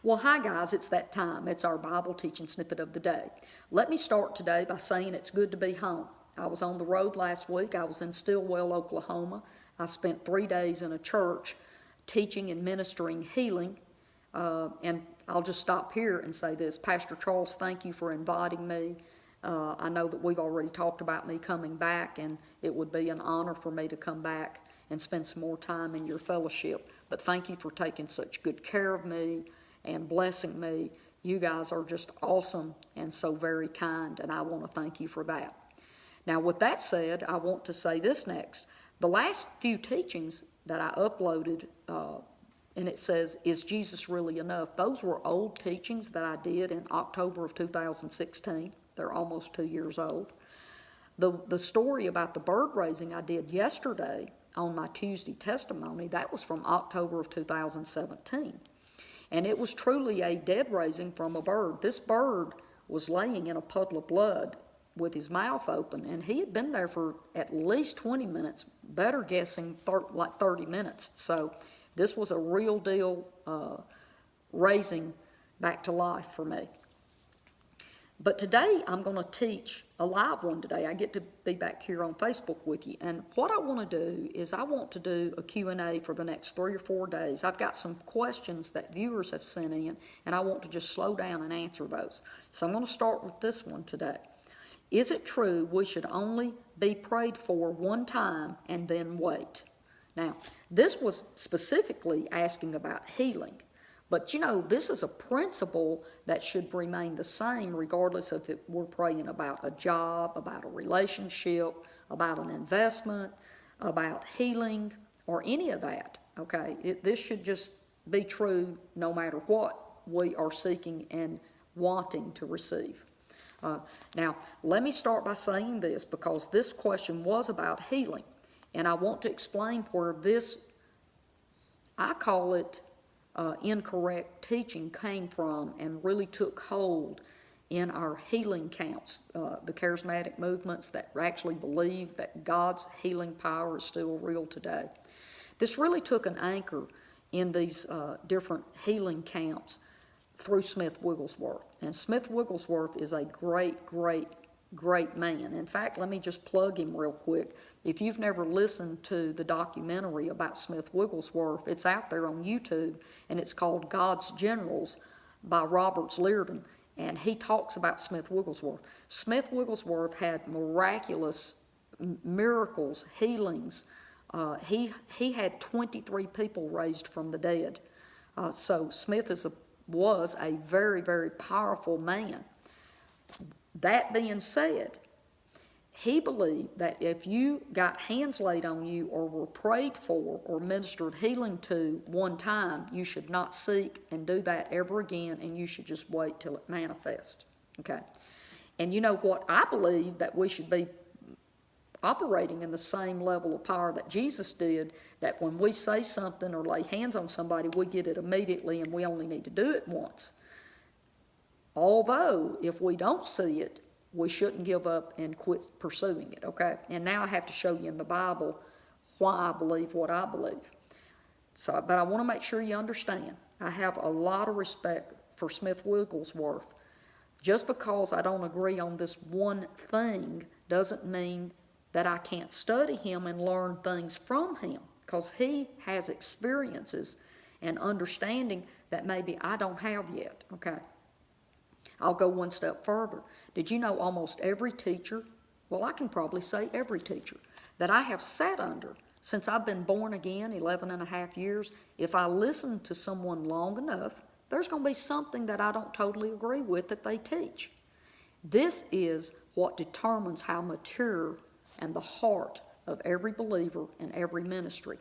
Well, hi guys, it's that time. It's our Bible teaching snippet of the day. Let me start today by saying it's good to be home. I was on the road last week. I was in Stillwell, Oklahoma. I spent 3 days in a church teaching and ministering healing. And I'll just stop here and say this. Pastor Charles, thank you for inviting me. I know that we've already talked about me coming back, and it would be an honor for me to come back and spend some more time in your fellowship. But thank you for taking such good care of me and blessing me. You guys are just awesome and so very kind, and I want to thank you for that. Now, with that said, I want to say this next. The last few teachings that I uploaded, and it says, "Is Jesus really enough?" Those were old teachings that I did in October of 2016. They're almost 2 years old. The story about the bird raising I did yesterday on my Tuesday testimony, that was from October of 2017. And it was truly a dead raising from a bird. This bird was laying in a puddle of blood with his mouth open, and he had been there for at least 20 minutes, better guessing like 30 minutes. So this was a real deal raising back to life for me. But today I'm going to teach a live one today. I get to be back here on Facebook with you. And what I want to do is I want to do a Q&A for the next 3 or 4 days. I've got some questions that viewers have sent in, and I want to just slow down and answer those. So I'm going to start with this one today. Is it true we should only be prayed for one time and then wait? Now, this was specifically asking about healing. But you know, this is a principle that should remain the same regardless of if we're praying about a job, about a relationship, about an investment, about healing, or any of that, okay? This should just be true no matter what we are seeking and wanting to receive. Now, let me start by saying this because this question was about healing. And I want to explain where this, I call it, incorrect teaching came from and really took hold in our healing camps, the charismatic movements that actually believe that God's healing power is still real today. This really took an anchor in these different healing camps through Smith Wigglesworth. And Smith Wigglesworth is a great, great, great man. In fact, let me just plug him real quick. If you've never listened to the documentary about Smith Wigglesworth, it's out there on YouTube, and it's called God's Generals by Robert Liardon, and he talks about Smith Wigglesworth. Smith Wigglesworth had miraculous miracles, healings. He had 23 people raised from the dead. So Smith was a very, very powerful man. That being said, he believed that if you got hands laid on you or were prayed for or ministered healing to one time, you should not seek and do that ever again, and you should just wait till it manifests. Okay? And you know what? I believe that we should be operating in the same level of power that Jesus did, that when we say something or lay hands on somebody, we get it immediately and we only need to do it once. Although, if we don't see it, we shouldn't give up and quit pursuing it, okay? And now I have to show you in the Bible why I believe what I believe. So, but I want to make sure you understand. I have a lot of respect for Smith Wigglesworth. Just because I don't agree on this one thing doesn't mean that I can't study him and learn things from him, because he has experiences and understanding that maybe I don't have yet, okay? I'll go one step further. Did you know almost every teacher, well, I can probably say every teacher, that I have sat under since I've been born again, 11 and a half years, if I listen to someone long enough, there's going to be something that I don't totally agree with that they teach. This is what determines how mature and the heart of every believer in every ministry.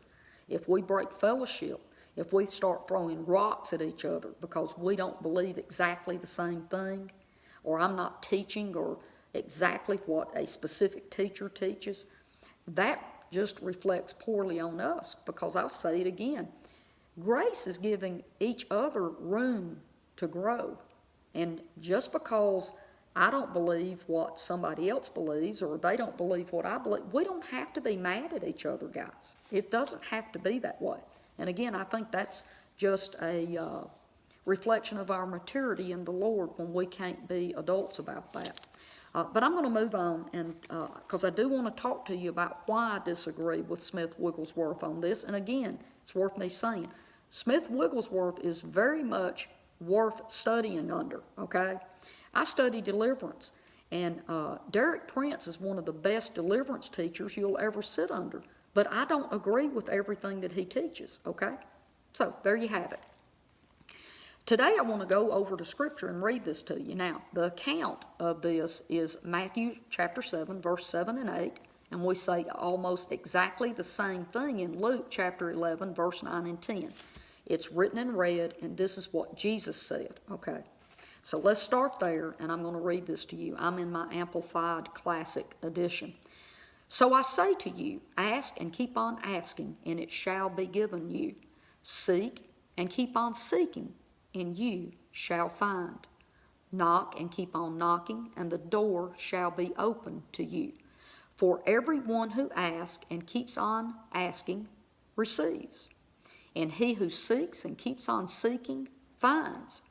If we break fellowship, if we start throwing rocks at each other because we don't believe exactly the same thing, or I'm not teaching or exactly what a specific teacher teaches, that just reflects poorly on us, because I'll say it again. Grace is giving each other room to grow. And just because I don't believe what somebody else believes or they don't believe what I believe, we don't have to be mad at each other, guys. It doesn't have to be that way. And again, I think that's just reflection of our maturity in the Lord when we can't be adults about that. But I'm going to move on, and because I do want to talk to you about why I disagree with Smith Wigglesworth on this. And again, it's worth me saying, Smith Wigglesworth is very much worth studying under, okay? I study deliverance, and Derek Prince is one of the best deliverance teachers you'll ever sit under. But I don't agree with everything that he teaches, okay? So there you have it. Today I want to go over to Scripture and read this to you. Now, the account of this is Matthew chapter 7, verse 7 and 8, and we say almost exactly the same thing in Luke chapter 11, verse 9 and 10. It's written in red, and this is what Jesus said, okay? So let's start there, and I'm going to read this to you. I'm in my Amplified Classic Edition. So I say to you, ask and keep on asking, and it shall be given you. Seek and keep on seeking, and you shall find. Knock and keep on knocking, and the door shall be opened to you. For everyone who asks and keeps on asking receives. And he who seeks and keeps on seeking finds.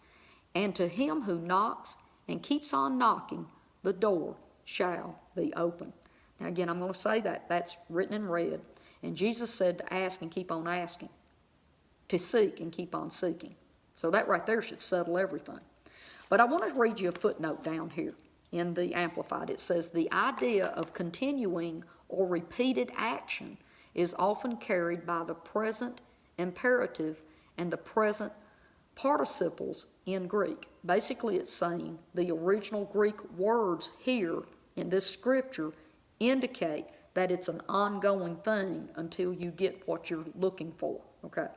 And to him who knocks and keeps on knocking, the door shall be opened. Now again, I'm going to say that. That's written in red. And Jesus said to ask and keep on asking. To seek and keep on seeking. So that right there should settle everything. But I want to read you a footnote down here in the Amplified. It says, the idea of continuing or repeated action is often carried by the present imperative and the present participles in Greek. Basically, it's saying the original Greek words here in this scripture indicate that it's an ongoing thing until you get what you're looking for, okay?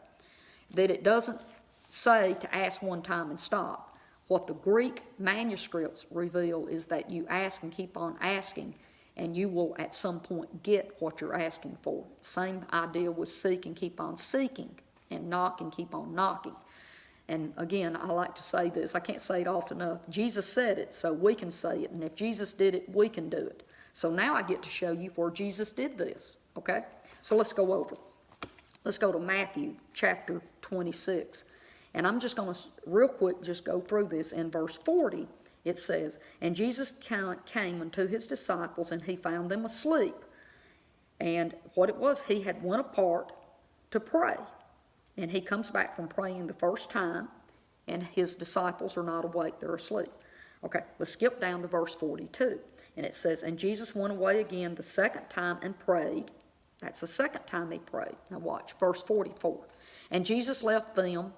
That it doesn't say to ask one time and stop. What the Greek manuscripts reveal is that you ask and keep on asking, and you will at some point get what you're asking for. Same idea with seek and keep on seeking, and knock and keep on knocking. And again, I like to say this, I can't say it often enough. Jesus said it, so we can say it, and if Jesus did it, we can do it. So now I get to show you where Jesus did this, okay? So let's go over. Let's go to Matthew chapter 26. And I'm just going to, real quick, just go through this. In verse 40, it says, and Jesus came unto his disciples, and he found them asleep. And what it was, he had went apart to pray. And he comes back from praying the first time, and his disciples are not awake, they're asleep. Okay, let's skip down to verse 42. And it says, and Jesus went away again the second time and prayed. That's the second time he prayed. Now watch, verse 44. And Jesus left them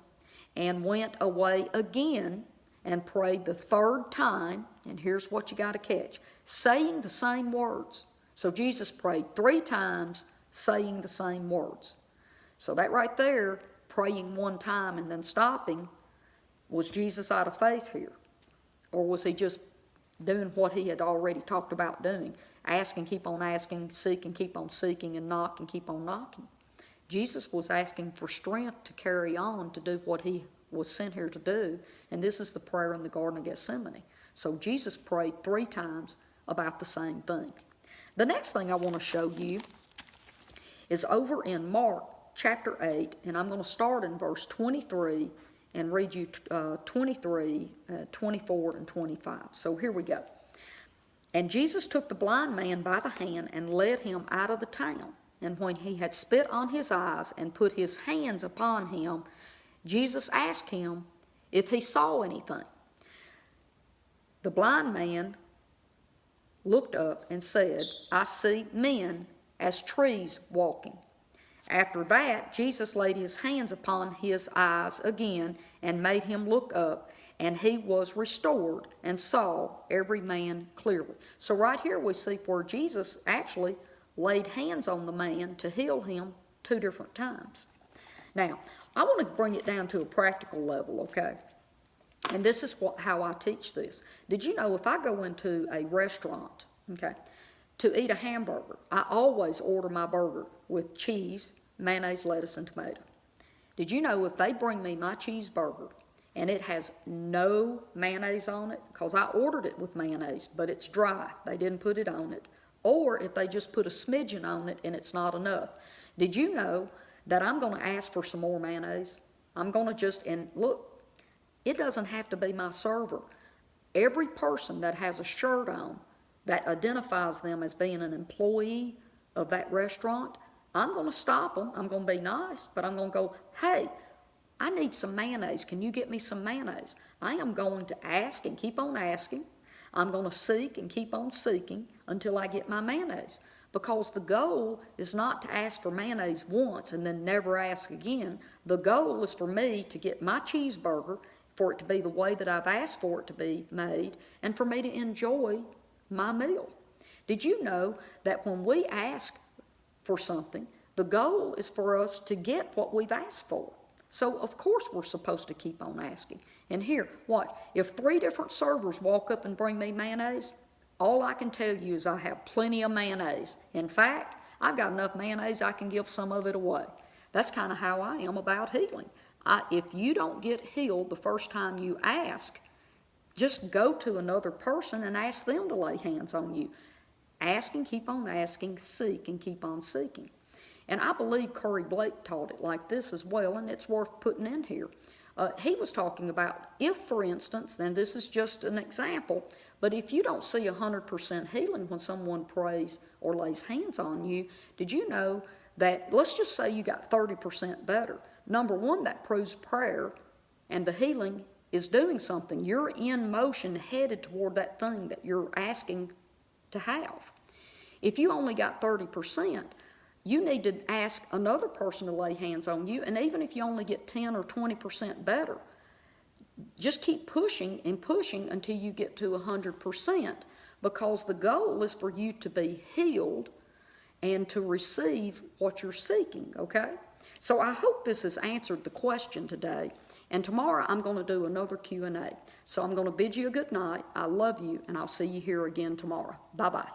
and went away again and prayed the third time, and here's what you got to catch, saying the same words. So Jesus prayed 3 times, saying the same words. So that right there, praying one time and then stopping, was Jesus out of faith here? Or was he just doing what he had already talked about doing? Ask and keep on asking, seek and keep on seeking, and knock and keep on knocking. Jesus was asking for strength to carry on to do what he was sent here to do, and this is the prayer in the Garden of Gethsemane. So Jesus prayed 3 times about the same thing. The next thing I want to show you is over in Mark chapter 8, and I'm going to start in verse 23 and read you 23, 24, and 25. So here we go. And Jesus took the blind man by the hand and led him out of the town. And when he had spit on his eyes and put his hands upon him, Jesus asked him if he saw anything. The blind man looked up and said, I see men as trees walking. After that, Jesus laid his hands upon his eyes again and made him look up, and he was restored and saw every man clearly. So right here we see where Jesus actually laid hands on the man to heal him 2 different times. Now, I want to bring it down to a practical level, okay? And this is how I teach this. Did you know if I go into a restaurant, okay, to eat a hamburger, I always order my burger with cheese, mayonnaise, lettuce, and tomato. Did you know if they bring me my cheeseburger and it has no mayonnaise on it, because I ordered it with mayonnaise, but it's dry, they didn't put it on it, or if they just put a smidgen on it and it's not enough, did you know that I'm going to ask for some more mayonnaise? I'm going to just, and look, It doesn't have to be my server. Every person that has a shirt on that identifies them as being an employee of that restaurant, I'm going to stop them. I'm going to be nice, but I'm going to go, hey, I need some mayonnaise. Can you get me some mayonnaise? I am going to ask and keep on asking. I'm going to seek and keep on seeking until I get my mayonnaise. Because the goal is not to ask for mayonnaise once and then never ask again. The goal is for me to get my cheeseburger, for it to be the way that I've asked for it to be made, and for me to enjoy my meal. Did you know that when we ask for something, the goal is for us to get what we've asked for? So, of course, we're supposed to keep on asking. And here, watch. If 3 different servers walk up and bring me mayonnaise, all I can tell you is I have plenty of mayonnaise. In fact, I've got enough mayonnaise I can give some of it away. That's kind of how I am about healing. If you don't get healed the first time you ask, just go to another person and ask them to lay hands on you. Ask and keep on asking, seek and keep on seeking. And I believe Curry Blake taught it like this as well, and it's worth putting in here. He was talking about if, for instance, and this is just an example, but if you don't see 100% healing when someone prays or lays hands on you, did you know that, let's just say you got 30% better. Number one, that proves prayer and the healing is doing something. You're in motion headed toward that thing that you're asking to have. If you only got 30%, you need to ask another person to lay hands on you, and even if you only get 10 or 20% better, just keep pushing and pushing until you get to 100%, because the goal is for you to be healed and to receive what you're seeking, okay? So I hope this has answered the question today, and tomorrow I'm going to do another Q&A. So I'm going to bid you a good night. I love you, and I'll see you here again tomorrow. Bye-bye.